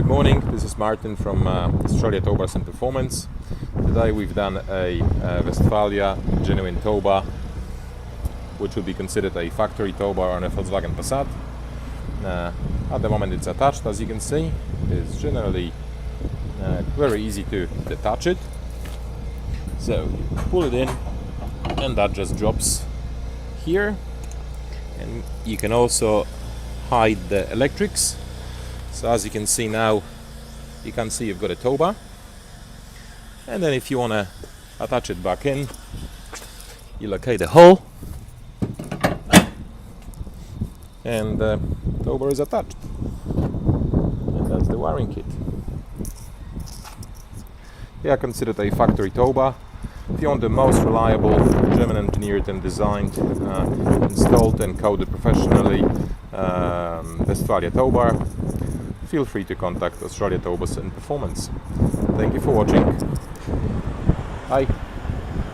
Good morning, this is Martin from Australia Towbars Performance. Today we've done a Westfalia genuine Towbar, which would be considered a factory Towbar on a Volkswagen Passat. At the moment it's attached, as you can see. It's generally very easy to detach it. So you pull it in and that just drops here. And you can also hide the electrics. So as you can see now, you can see you've got a Towbar. And then if you want to attach it back in, you locate the hole and the Towbar is attached. And that's the wiring kit. Yeah, considered a factory Towbar. If you want the most reliable, German engineered and designed, installed and coded professionally Westfalia Towbar, feel free to contact Australia Towbars Performance. Thank you for watching. Bye.